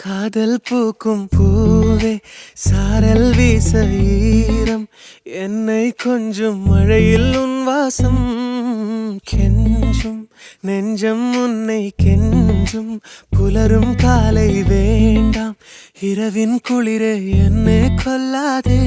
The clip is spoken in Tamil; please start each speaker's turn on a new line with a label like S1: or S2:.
S1: காதல் பூக்கும் பூவே சாரல் வீச ஈரம் என்னை கொஞ்சம் மழையில் உன் வாசம் கெஞ்சும் நெஞ்சம் உன்னை கெஞ்சும் புலரும் காலை வேண்டாம் இரவின் குளிரே என்னை கொல்லாதே